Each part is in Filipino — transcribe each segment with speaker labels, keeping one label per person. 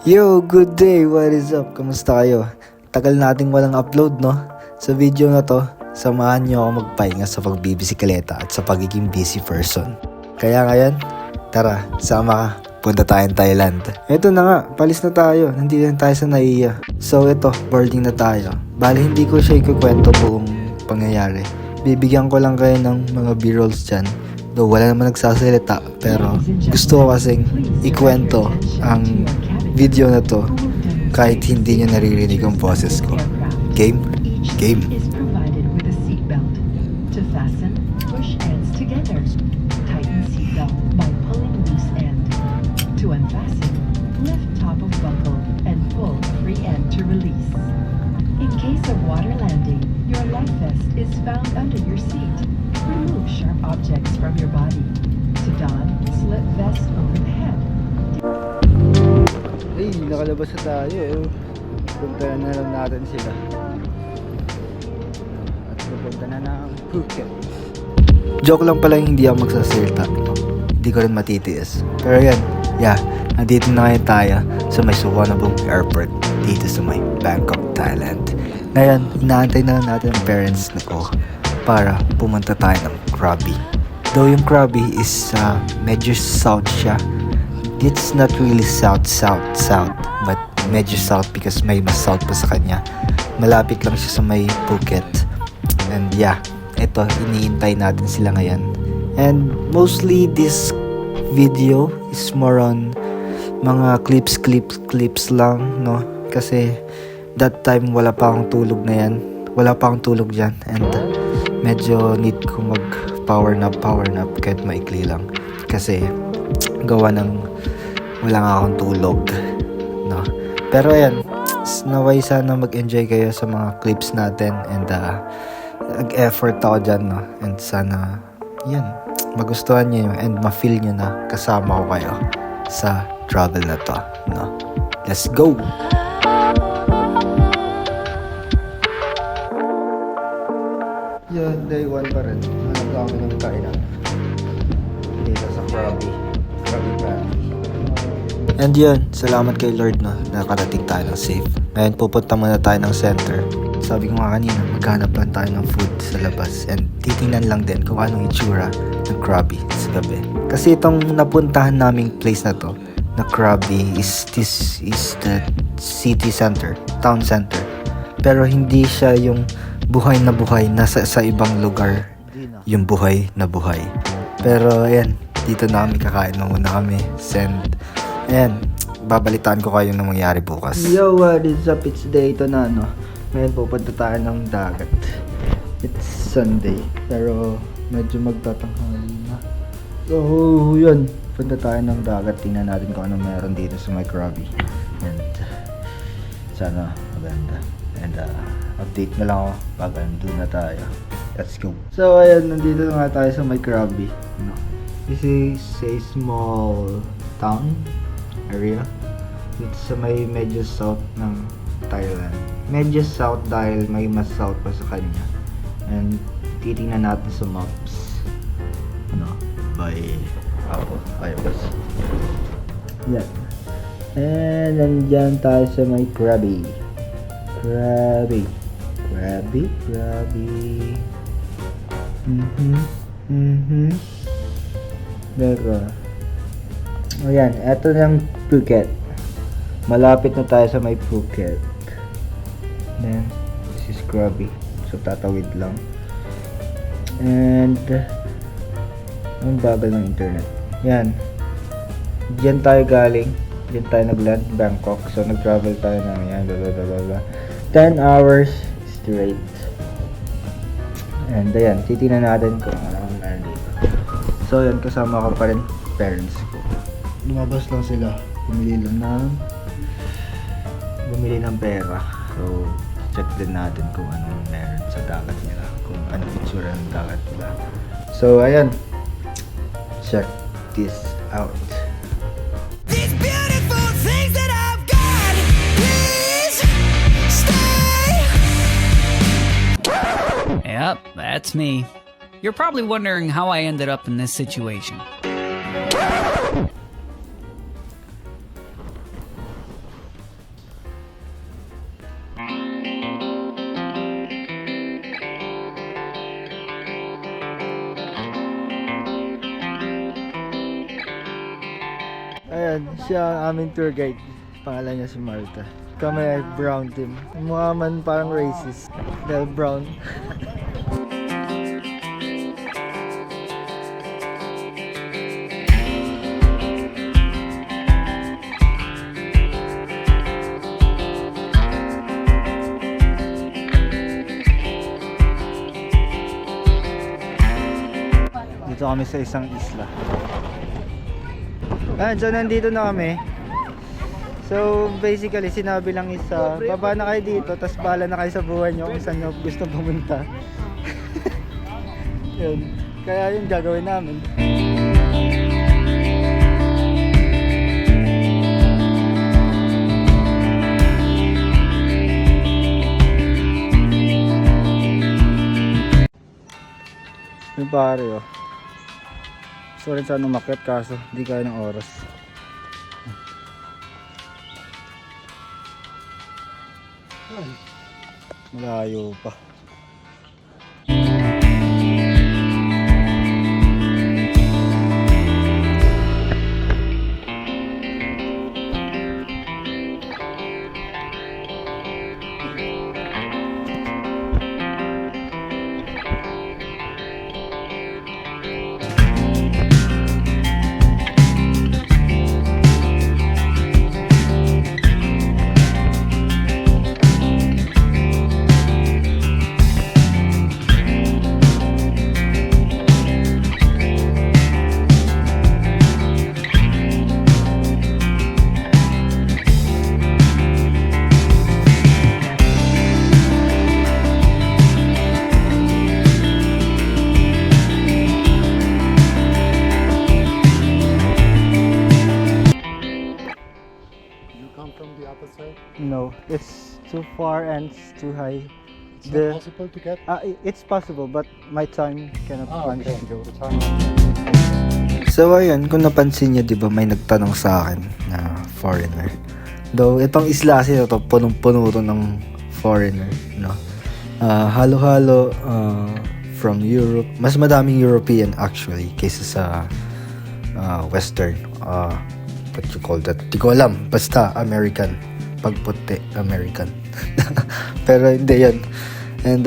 Speaker 1: Yo, good day! What is up? Kamusta kayo? Tagal nating walang upload, no? Sa video na to, samahan niyo ako magpahinga sa pagbibisikleta at sa pagiging busy person. Kaya ngayon, tara, sama ka. Punta tayong Thailand. Ito na nga, palis na tayo. Nandito na tayo sa Naiya. So ito, boarding na tayo. Bali, hindi ko siya ikukwento buong pangyayari. Bibigyan ko lang kayo ng mga b-rolls dyan. Though wala naman nagsasalita, pero gusto ko kasing ikwento ang video na to kahit hindi nyo naririnig ang boses ko. Game? Game.
Speaker 2: Is provided with a seatbelt. To fasten, push ends together. Tighten seatbelt by pulling loose end. To unfasten, lift top of buckle and pull free end to release. In case of water landing, your life vest is found under your seat. Remove sharp objects from your body. To don, slip vest over the head.
Speaker 1: Ay, nakalabas na tayo. Punta na lang natin sila. At pupunta na ng Phuket. Joke lang pala yung hindi ako magsasalita. Hindi ko rin matitiis. Pero yan, nandito na ngayon tayo sa may Suvarnabhumi Airport dito sa may Bangkok, Thailand. Ngayon, inaantay na lang natin ang parents na ko para pumunta tayo ng Krabi. Though yung Krabi is medyo south siya. It's not really south, but medyo south because may mas south pa sa kanya. Malapit lang siya sa may Phuket. And ito, iniintay natin sila ngayon. And mostly this video is more on mga clips lang, no? Kasi that time wala pa akong tulog na yan. Wala pa akong tulog dyan. And medyo need ko mag power nap kahit maikli lang. Kasi gawa ng wala nga akong tulog, no? Pero ayan, naway sana mag-enjoy kayo sa mga clips natin and nag-effort ako dyan, no? And sana yan, magustuhan nyo yun and ma-feel nyo na kasama ko kayo sa travel na to, no? Let's go! Yun, day 1 pa rin. Hanap kami ng kainan dito sa Krabi Valley. And yun, salamat kay Lord, no, nakarating tayo ng safe. Ngayon pupunta muna tayo ng center. Sabi ko nga kanina, maghanap lang tayo ng food sa labas and titingnan lang din kung anong itsura ng Krabi sa gabi. Kasi itong napuntahan naming place na to, na Krabi, this is the city center, town center. Pero hindi siya yung buhay na buhay, nasa sa ibang lugar yung buhay na buhay. Pero ayan, dito namin kakain na muna kami. Ayan, babalitaan ko kayo ng mangyari bukas. Yo, what is up? It's day ito na, no? Ngayon pupunta tayo ng dagat. It's Sunday, pero medyo magtatanghali na. So, yun, punta tayo ng dagat. Tingnan natin kung anong meron dito sa my Krabi. And sana maganda. And update na lang ako pag andun na tayo. Let's go. So, ayan, nandito na nga tayo sa my Krabi. No? This is a small town area. It's sa may medyo south ng Thailand. Medyo south dahil may mas south pa sa kanya. And titingnan natin sa maps. No, by iOS. Yan. And nandyan tayo sa may Krabi. Krabi. Pero ayan, eto ng Phuket. Malapit na tayo sa may Phuket. Then, this is Krabi. So, tatawid lang. And, ang bagal ng internet. Yan. Diyan tayo galing. Diyan tayo nag-land, Bangkok. So, nag-travel tayo ng yan. 10 hours straight. And, ayan. Titignan natin kung anong meron dito. So, yan. Kasama ko pa rin parents ko. Lumabas lang sila, bumili ng pera. So, check din natin kung anong meron sa dagat nila, kung anong itsura ng dagat nila. So, ayan, check this out.
Speaker 3: These beautiful things that I've got, please stay.
Speaker 4: Yep, that's me. You're probably wondering how I ended up in this situation.
Speaker 1: Ayan, siya ang aming tour guide. Pangalan niya si Martha. Kami ay brown team. Mukha man parang racist. Dahil brown. Dito kami sa isang isla. So nandito na kami. So basically sinabi lang isa, baba na kayo dito, tas bahala na kayo sa buhay nyo kung saan nyo gusto pumunta. Yun. Kaya yun gagawin namin. Yung pare oh. Gusto rin sana umakyat kaso hindi kaya ng oras. Malayo pa. No, it's too far and it's too high.
Speaker 5: It's not possible to get.
Speaker 1: It's possible, but my time cannot manage
Speaker 5: okay.
Speaker 1: to go.
Speaker 5: The time.
Speaker 1: So ayun, kung napansin niyo, 'di ba may nagtanong sa akin na foreigner. Though itong isla kasi ito punong-puno to ng foreigner, no. Halo-halo from Europe. Mas madaming European actually kaysa sa Western. What you call that? Di ko alam. Basta American. Pagputi, American. Pero hindi yan. And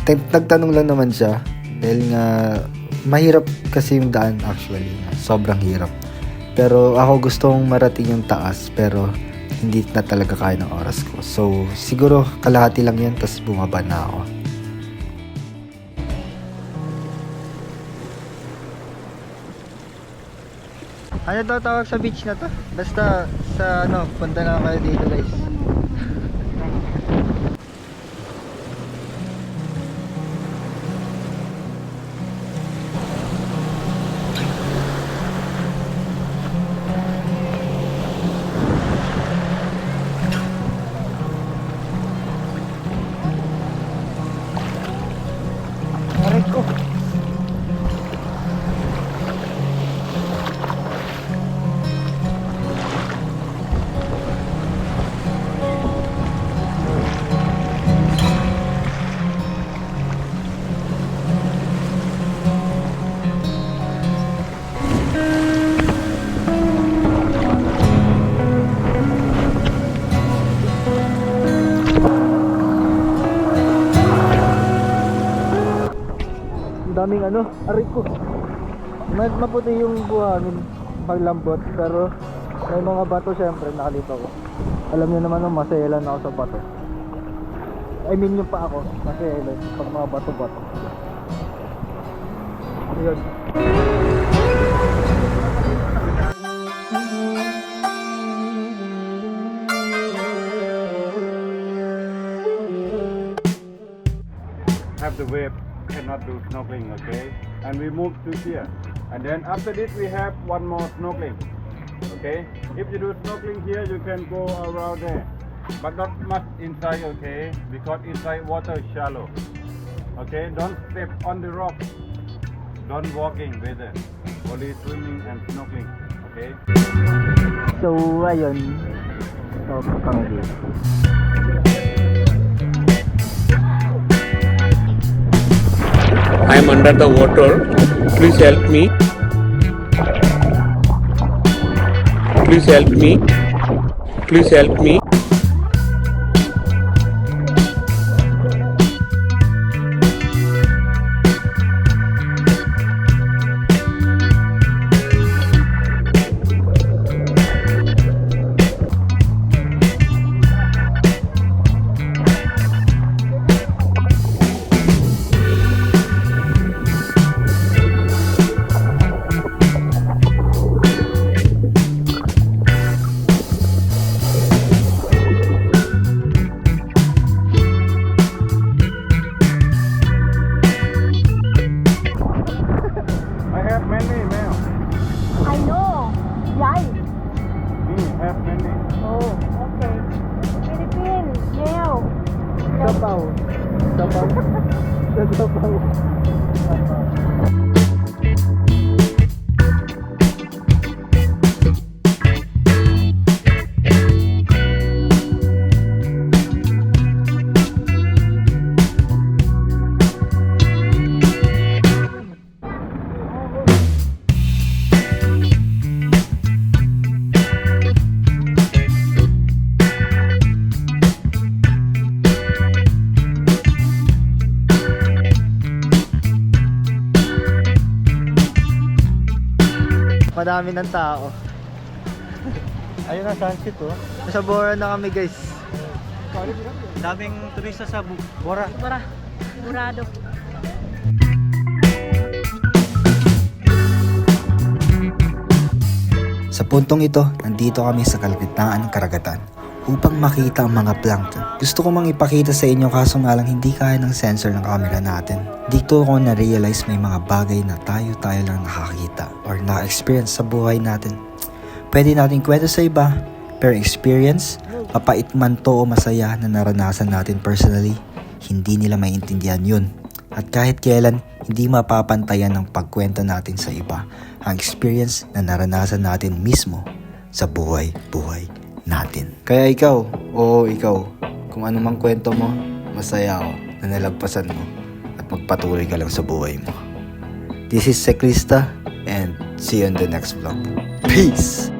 Speaker 1: nagtanong lang naman siya. Dahil nga mahirap kasi yung daan actually. Sobrang hirap. Pero ako gustong marating yung taas. Pero hindi na talaga kaya ng oras ko. So siguro kalahati lang yan. Tapos bumaba na ako. Ano daw tawag sa beach na to? Basta sa punta na kayo dito guys. Aray ko. Daming aray ko. Maputi yung buhangin paglambot pero may mga bato syempre nakalito ko. Alam niyo naman maselan ako sa bato. I mean yung pa ako, maselan pag mga bato-bato. Yun.
Speaker 6: Have the wave, cannot do snorkeling, okay? And we move to here. And then after this we have one more snorkeling. Okay? If you do snorkeling here, you can go around there. But not much inside, okay? Because inside water is shallow. Okay? Don't step on the rock. Don't walking with it. Only swimming and snorkeling. Okay?
Speaker 1: So ayun. So kami dito.
Speaker 7: I am under the water. Please help me. Please help me. Please help me.
Speaker 6: I have many mail.
Speaker 8: I know. Yay.
Speaker 6: Me have many.
Speaker 8: Oh, okay. Philippines, Neo.
Speaker 5: Sabaw. Sabaw. Sabaw.
Speaker 1: Madami ng tao.
Speaker 5: Ayun na, sunset oh.
Speaker 1: Nasa Bora na kami guys.
Speaker 5: Daming turista sa Bora.
Speaker 8: Bora. Burado.
Speaker 1: Sa puntong ito, nandito kami sa kalagitnaan ng karagatan upang makita ang mga plankton. Gusto ko mang ipakita sa inyo kaso nga lang hindi kaya ng sensor ng camera natin. Dito ko na-realize may mga bagay na tayo lang nakakita or na-experience sa buhay natin. Pwede natin kwento sa iba, pero experience, mapait man to o masaya na naranasan natin personally, hindi nila maintindihan yun. At kahit kailan, hindi mapapantayan ng pagkwento natin sa iba ang experience na naranasan natin mismo sa buhay natin. Kaya ikaw, kung ano mang kwento mo, masaya ako na nalagpasan mo at magpatuloy ka lang sa buhay mo. This is Seklista and see you in the next vlog. Peace!